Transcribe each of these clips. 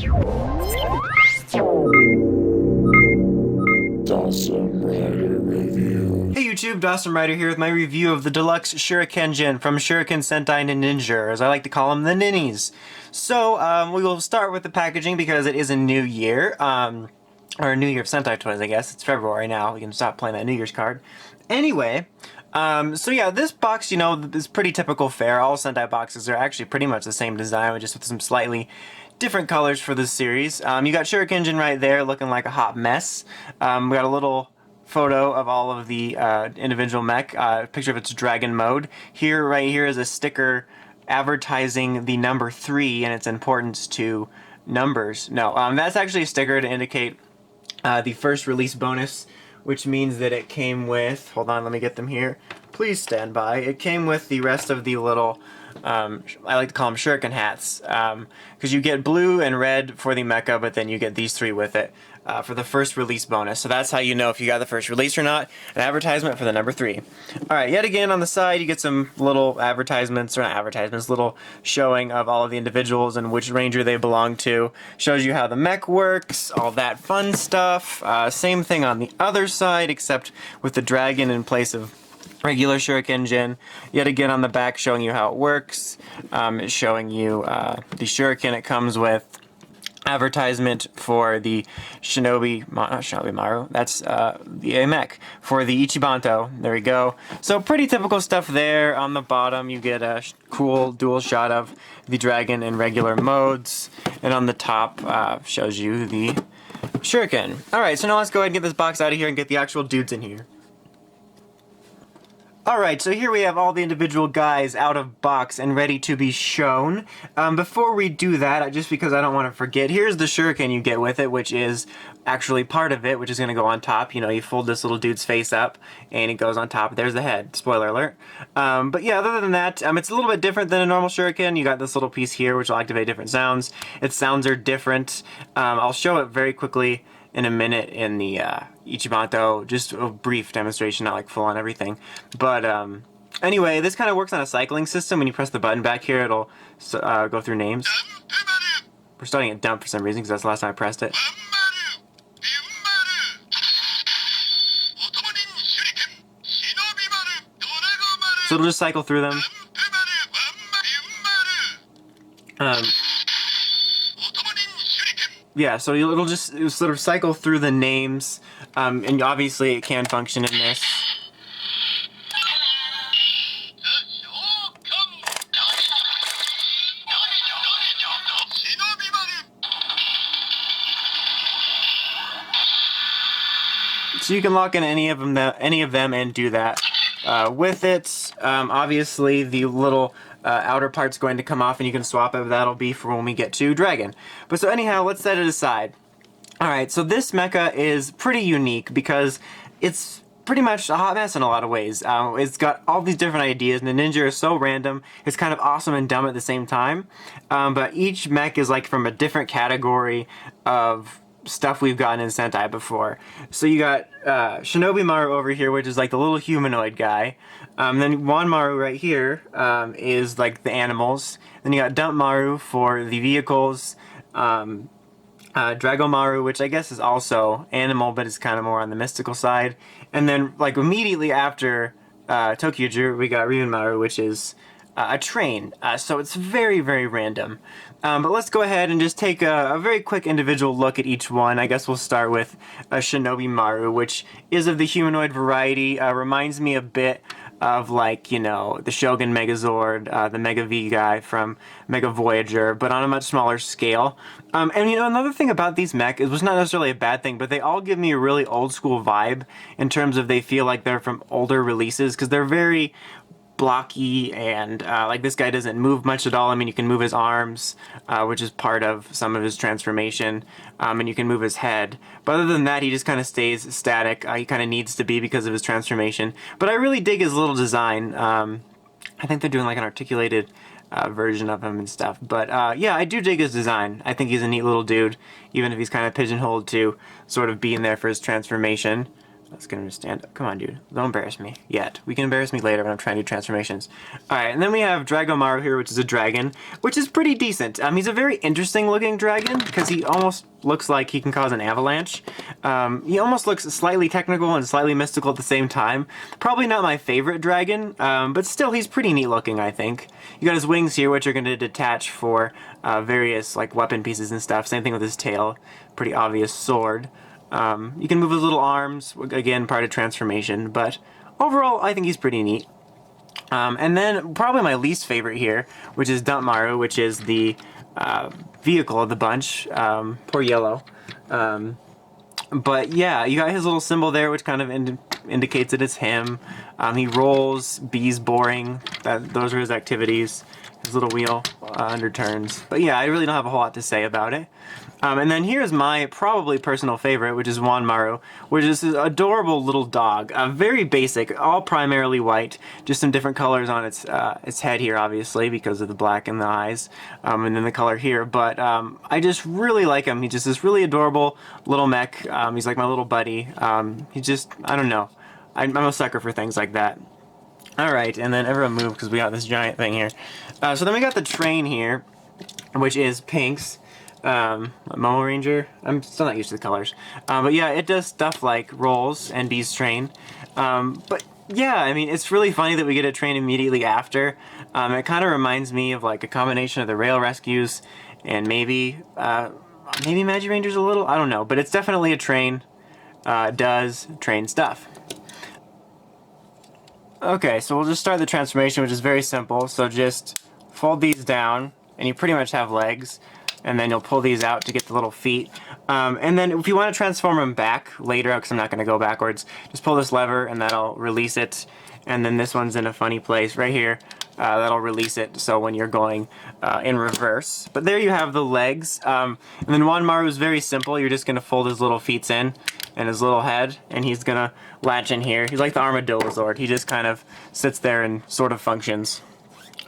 Hey YouTube, Dawson Rider here with my review of the Deluxe Shurikenjin from Shuriken Sentai Ninninger, as I like to call them, the Ninnies. So, we will start with the packaging because it is a new year, or a new year of Sentai toys, I guess. It's February now, we can stop playing that New Year's card. Anyway, so yeah, this box, you know, is pretty typical fare. All Sentai boxes are actually pretty much the same design, just with some slightly different colors for this series. You got Shurikenjin right there looking like a hot mess. We got a little photo of all of the individual mech, picture of its dragon mode. Right here is a sticker advertising the number 3 and its importance to numbers. No, that's actually a sticker to indicate the first release bonus, which means that it came with, hold on, let me get them here. Please stand by. It came with the rest of the little, I like to call them shuriken hats, because you get blue and red for the mecha, but then you get these 3 with it for the first release bonus. So that's how you know if you got the first release or not. An advertisement for the number 3. Alright, yet again on the side you get some little advertisements, or not advertisements, little showing of all of the individuals and which ranger they belong to. Shows you how the mech works, all that fun stuff. Same thing on the other side, except with the dragon in place of regular Shurikenjin. Yet again on the back showing you how it works. It's showing you the shuriken it comes with. Advertisement for the Shinobimaru, that's the mech for the Ichibantou. There we go. So pretty typical stuff there. On the bottom you get a cool dual shot of the dragon in regular modes, and on the top shows you the shuriken. Alright, so now let's go ahead and get this box out of here and get the actual dudes in here. Alright, so here we have all the individual guys out of box and ready to be shown. Before we do that, just because I don't want to forget, here's the shuriken you get with it, which is actually part of it, which is going to go on top. You know, you fold this little dude's face up, and it goes on top. There's the head. Spoiler alert. But yeah, other than that, it's a little bit different than a normal shuriken. You got this little piece here, which will activate different sounds. Its sounds are different. I'll show it very quickly in a minute in the Ichibantou, just a brief demonstration, not like full on everything. But anyway, this kind of works on a cycling system. When you press the button back here, it'll go through names. We're starting at dump for some reason, because that's the last time I pressed it. So it'll just cycle through them. Yeah, so it'll sort of cycle through the names, and obviously it can function in this. So you can lock in any of them and do that with it. Obviously the little outer part's going to come off and you can swap it. That'll be for when we get to Dragon. But so anyhow, let's set it aside. Alright, so this mecha is pretty unique because it's pretty much a hot mess in a lot of ways. It's got all these different ideas, and the Ninja is so random. It's kind of awesome and dumb at the same time. But each mech is like from a different category of stuff we've gotten in Sentai before. So you got Shinobimaru over here, which is like the little humanoid guy. Then Wanmaru right here is like the animals. Then you got Dumparu for the vehicles. Dragomaru, which I guess is also animal, but it's kind of more on the mystical side. And then like immediately after Tokyo, we got Byunmaru, which is a train. So it's very, very random. But let's go ahead and just take a very quick individual look at each one. I guess we'll start with Shinobimaru, which is of the humanoid variety. Reminds me a bit of, like, you know, the Shogun Megazord, the Mega V guy from Mega Voyager, but on a much smaller scale. And you know, another thing about these mech, it was not necessarily a bad thing, but they all give me a really old school vibe in terms of they feel like they're from older releases, because they're very blocky, and like this guy doesn't move much at all. I mean, you can move his arms, which is part of some of his transformation, and you can move his head, but other than that he just kind of stays static. He kind of needs to be because of his transformation, but I really dig his little design. I think they're doing like an articulated version of him and stuff, but yeah, I do dig his design. I think he's a neat little dude, even if he's kind of pigeonholed to sort of being there for his transformation. Let's get him to stand up. Come on, dude. Don't embarrass me yet. We can embarrass me later when I'm trying to do transformations. Alright, and then we have Drago Mauro here, which is a dragon, which is pretty decent. He's a very interesting looking dragon because he almost looks like he can cause an avalanche. He almost looks slightly technical and slightly mystical at the same time. Probably not my favorite dragon, but still he's pretty neat looking, I think. You got his wings here, which are going to detach for various like weapon pieces and stuff. Same thing with his tail. Pretty obvious sword. You can move his little arms, again, part of transformation, but overall, I think he's pretty neat. And then, probably my least favorite here, which is Dumparu, which is the vehicle of the bunch. Poor yellow. But yeah, you got his little symbol there, which kind of indicates that it's him. He rolls, B's boring, those are his activities. His little wheel underturns. But yeah, I really don't have a whole lot to say about it. And then here's my probably personal favorite, which is Juan Maru, which is this adorable little dog. Very basic, all primarily white, just some different colors on its head here, obviously, because of the black in the eyes, and then the color here. But I just really like him. He's just this really adorable little mech. He's like my little buddy. He's just, I don't know. I'm a sucker for things like that. Alright, and then everyone move because we got this giant thing here. So then we got the train here, which is Pink's. Momo Ranger. I'm still not used to the colors. But yeah, it does stuff like rolls and B's train. But yeah, I mean, it's really funny that we get a train immediately after. It kind of reminds me of like a combination of the Rail Rescues and maybe Magi Rangers a little. I don't know, but it's definitely a train. Does train stuff. Okay, so we'll just start the transformation, which is very simple. So just fold these down, and you pretty much have legs. And then you'll pull these out to get the little feet. And then if you want to transform them back later, because I'm not going to go backwards, just pull this lever and that'll release it. And then this one's in a funny place right here. That'll release it so when you're going in reverse. But there you have the legs. And then Wanmaru is very simple. You're just going to fold his little feet in and his little head. And he's going to latch in here. He's like the Armadillo Zord. He just kind of sits there and sort of functions.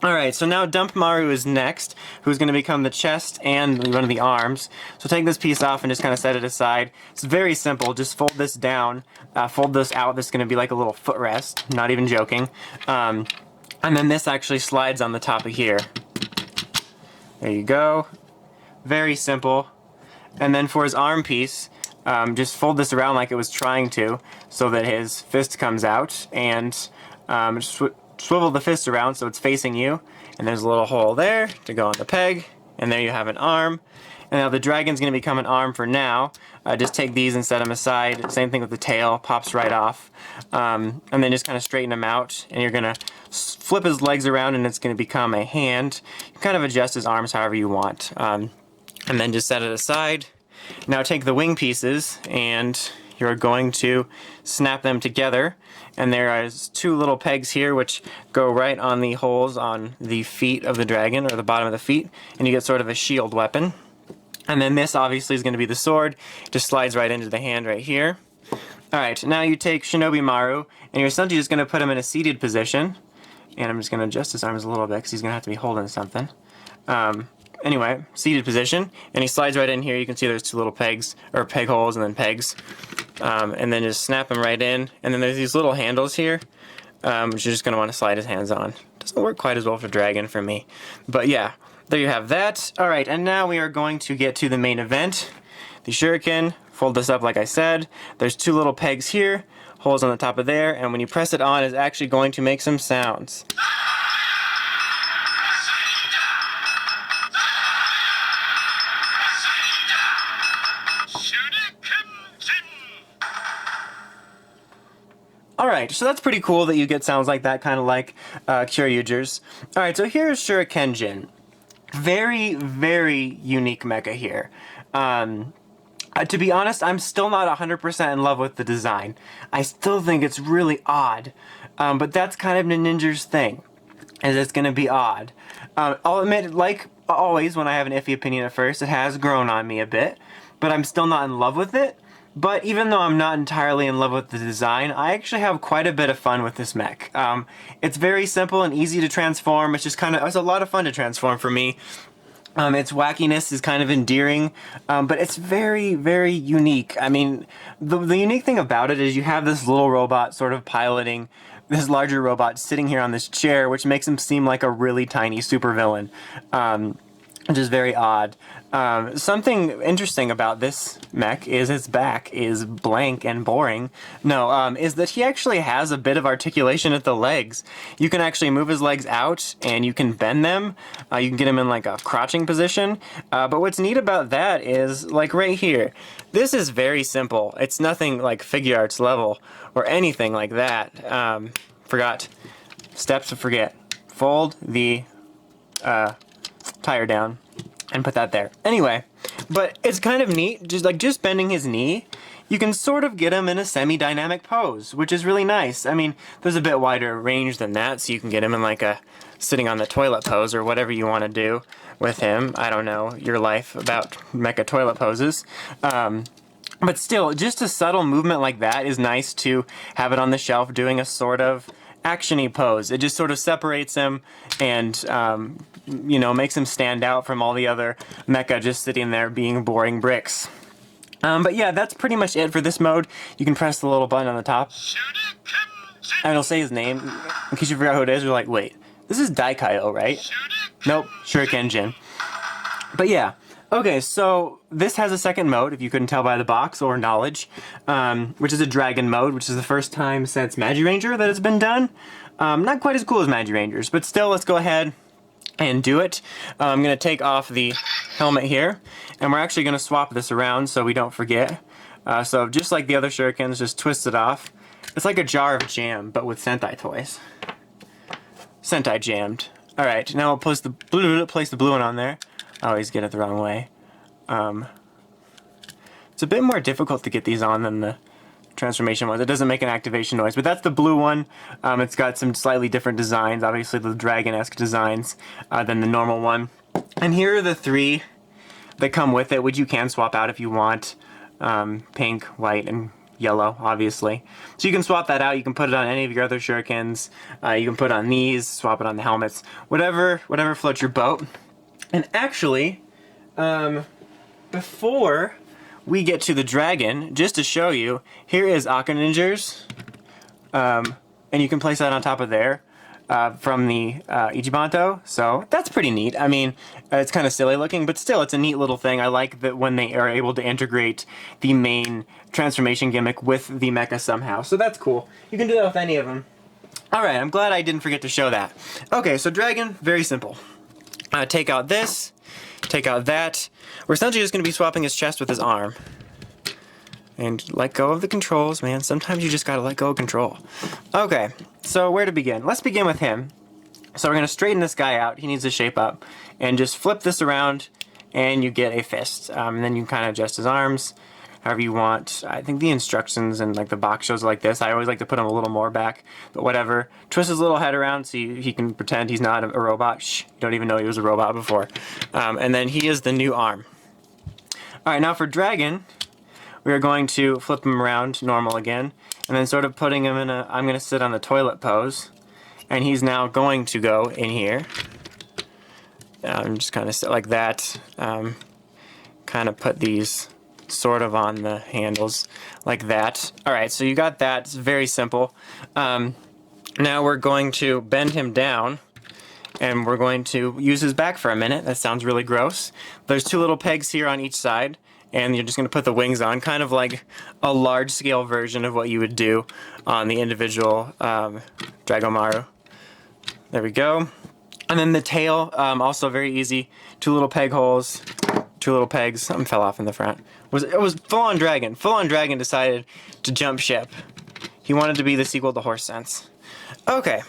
Alright, so now Dumparu is next, who's going to become the chest and one of the arms. So take this piece off and just kind of set it aside. It's very simple, just fold this down, fold this out, this is going to be like a little footrest, not even joking. And then this actually slides on the top of here. There you go. Very simple. And then for his arm piece, just fold this around like it was trying to, so that his fist comes out, and swivel the fist around so it's facing you, and there's a little hole there to go on the peg, and there you have an arm. And now the dragon's going to become an arm for now. Just take these and set them aside. Same thing with the tail, pops right off. And then just kind of straighten him out, and you're going to flip his legs around and it's going to become a hand. You kind of adjust his arms however you want. And then just set it aside. Now take the wing pieces and you're going to snap them together. And there is two little pegs here which go right on the holes on the feet of the dragon, or the bottom of the feet, and you get sort of a shield weapon. And then this obviously is going to be the sword. It just slides right into the hand right here. Alright, now you take Shinobi Maru, and you're essentially just going to put him in a seated position. And I'm just going to adjust his arms a little bit because he's going to have to be holding something. Anyway, seated position, and he slides right in here. You can see there's two little pegs, or peg holes and then pegs. And then just snap him right in. And then there's these little handles here, which you're just going to want to slide his hands on. Doesn't work quite as well for Dragon for me. But yeah, there you have that. Alright, and now we are going to get to the main event. The Shuriken, fold this up like I said. There's two little pegs here, holes on the top of there, and when you press it on, it's actually going to make some sounds. Alright, so that's pretty cool that you get sounds like that, kind of like Kyoryuger's. Alright, so here's Shurikenjin. Very, very unique mecha here. To be honest, I'm still not 100% in love with the design. I still think it's really odd. But that's kind of Ninninger's thing, is it's going to be odd. I'll admit, like always when I have an iffy opinion at first, it has grown on me a bit, but I'm still not in love with it. But even though I'm not entirely in love with the design, I actually have quite a bit of fun with this mech. It's very simple and easy to transform. It's just it's a lot of fun to transform for me. Its wackiness is kind of endearing, but it's very, very unique. I mean, the unique thing about it is you have this little robot sort of piloting this larger robot sitting here on this chair, which makes him seem like a really tiny supervillain, which is very odd. Something interesting about this mech is his back is blank and boring. No, is that he actually has a bit of articulation at the legs. You can actually move his legs out and you can bend them. You can get him in like a crouching position. But what's neat about that is like right here. This is very simple. It's nothing like figure arts level or anything like that. Forgot. Steps to forget. Fold the tire down and put that there. Anyway, but it's kind of neat, just bending his knee, you can sort of get him in a semi-dynamic pose, which is really nice. I mean, there's a bit wider range than that, so you can get him in like a sitting on the toilet pose or whatever you want to do with him. I don't know your life about mecha toilet poses. But still, just a subtle movement like that is nice to have it on the shelf doing a sort of action-y pose. It just sort of separates him and, you know, makes him stand out from all the other mecha just sitting there being boring bricks. But yeah, that's pretty much it for this mode. You can press the little button on the top, and it'll say his name. In case you forgot who it is, you're like, wait, this is Daikaio, right? Nope, Shurikenjin. But yeah. Okay, so this has a second mode, if you couldn't tell by the box or knowledge, which is a dragon mode, which is the first time since Magiranger that it's been done. Not quite as cool as Magirangers, but still, let's go ahead and do it. I'm going to take off the helmet here, and we're actually going to swap this around so we don't forget. So just like the other shurikens, just twist it off. It's like a jar of jam, but with Sentai toys. Sentai jammed. Alright, now we'll place the blue one on there. I always get it the wrong way. It's a bit more difficult to get these on than the transformation ones. It doesn't make an activation noise, but that's the blue one. It's got some slightly different designs, obviously the dragon-esque designs than the normal one. And here are the three that come with it, which you can swap out if you want. Pink, white, and yellow, obviously. So you can swap that out. You can put it on any of your other shurikens. You can put it on these, swap it on the helmets, whatever floats your boat. And actually, before we get to the dragon, just to show you, here is Ninninger's, and you can place that on top of there from the Ichibantou, so that's pretty neat. I mean, it's kind of silly looking, but still, it's a neat little thing. I like that when they are able to integrate the main transformation gimmick with the mecha somehow, so that's cool. You can do that with any of them. Alright, I'm glad I didn't forget to show that. Okay, so dragon, very simple. Take out this, take out that. We're essentially just going to be swapping his chest with his arm. And let go of the controls, man. Sometimes you just gotta let go of control. Okay, so where to begin? Let's begin with him. So we're going to straighten this guy out. He needs to shape up. And just flip this around, and you get a fist. And then you can kind of adjust his arms however you want. I think the instructions and like the box shows like this. I always like to put him a little more back, but whatever. Twist his little head around so he can pretend he's not a robot. Shh, you don't even know he was a robot before. And then he is the new arm. Alright, now for Dragon, we are going to flip him around normal again, and then sort of putting him in a, I'm going to sit on the toilet pose, and he's now going to go in here. I'm just kind of sit like that, kind of put these sort of on the handles like that. Alright, so you got that. It's very simple. Now we're going to bend him down, and we're going to use his back for a minute. That sounds really gross. There's two little pegs here on each side, and you're just going to put the wings on, kind of like a large-scale version of what you would do on the individual Dragomaru. There we go. And then the tail, also very easy. Two little peg holes, two little pegs. Something fell off in the front. It was full-on Dragon. Full-on Dragon decided to jump ship. He wanted to be the sequel to Horse Sense. Okay,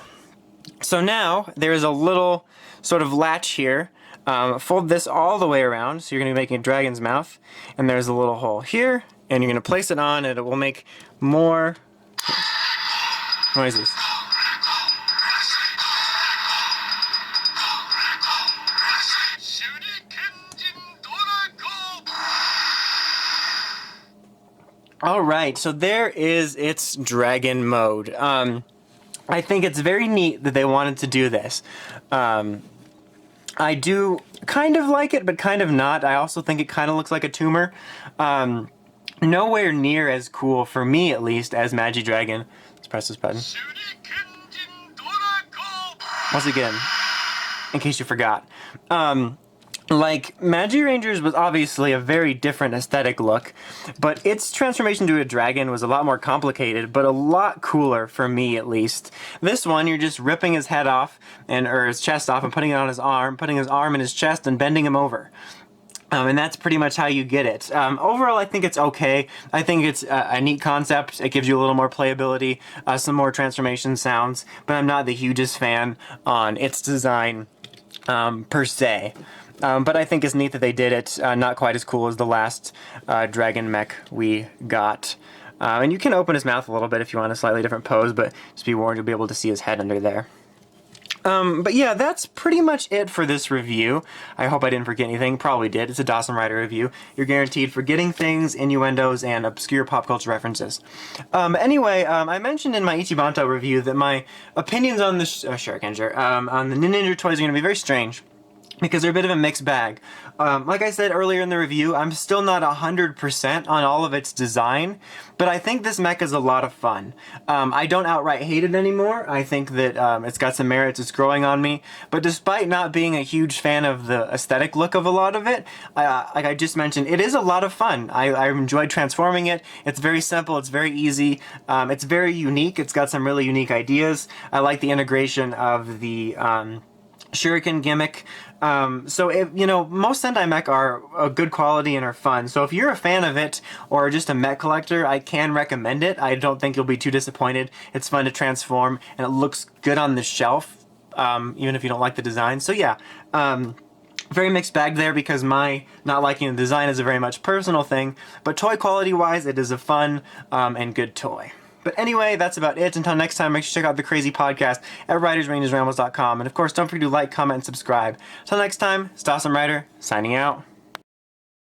so now there is a little sort of latch here. Fold this all the way around, so you're going to be making a dragon's mouth, and there's a little hole here, and you're going to place it on, and it will make more noises. Alright, so there is its dragon mode. I think it's very neat that they wanted to do this. I do kind of like it, but kind of not. I also think it kind of looks like a tumor. Nowhere near as cool, for me at least, as Magi Dragon. Let's press this button. Once again, in case you forgot. Like, Magi Rangers was obviously a very different aesthetic look, but its transformation to a dragon was a lot more complicated, but a lot cooler, for me at least. This one, you're just ripping his head off, or his chest off, and putting it on his arm, putting his arm in his chest, and bending him over. And that's pretty much how you get it. Overall, I think it's okay. I think it's a neat concept. It gives you a little more playability, some more transformation sounds, but I'm not the hugest fan on its design per se. But I think it's neat that they did it. Not quite as cool as the last dragon mech we got. And you can open his mouth a little bit if you want a slightly different pose, but just be warned, you'll be able to see his head under there. But yeah, that's pretty much it for this review. I hope I didn't forget anything. Probably did. It's a Dawson Rider review. You're guaranteed forgetting things, innuendos, and obscure pop culture references. Anyway, I mentioned in my Ichibantou review that my opinions on the Shurikenjin, on the Ninninger toys are going to be very strange, because they're a bit of a mixed bag. Like I said earlier in the review, I'm still not 100% on all of its design, but I think this mech is a lot of fun. I don't outright hate it anymore. I think that it's got some merits, it's growing on me, but despite not being a huge fan of the aesthetic look of a lot of it, like I just mentioned, it is a lot of fun. I enjoyed transforming it. It's very simple, it's very easy, it's very unique, it's got some really unique ideas. I like the integration of the Shuriken gimmick. So if, you know, most Sentai mech are a good quality and are fun. So if you're a fan of it or just a mech collector, I can recommend it. I don't think you'll be too disappointed. It's fun to transform and it looks good on the shelf, even if you don't like the design. So yeah, very mixed bag there because my not liking the design is a very much personal thing, but toy quality wise, it is a fun and good toy. But anyway, that's about it. Until next time, make sure to check out the Crazy Podcast at writersrangersrambles.com. And of course, don't forget to like, comment, and subscribe. Until next time, it's Dawson Rider, signing out.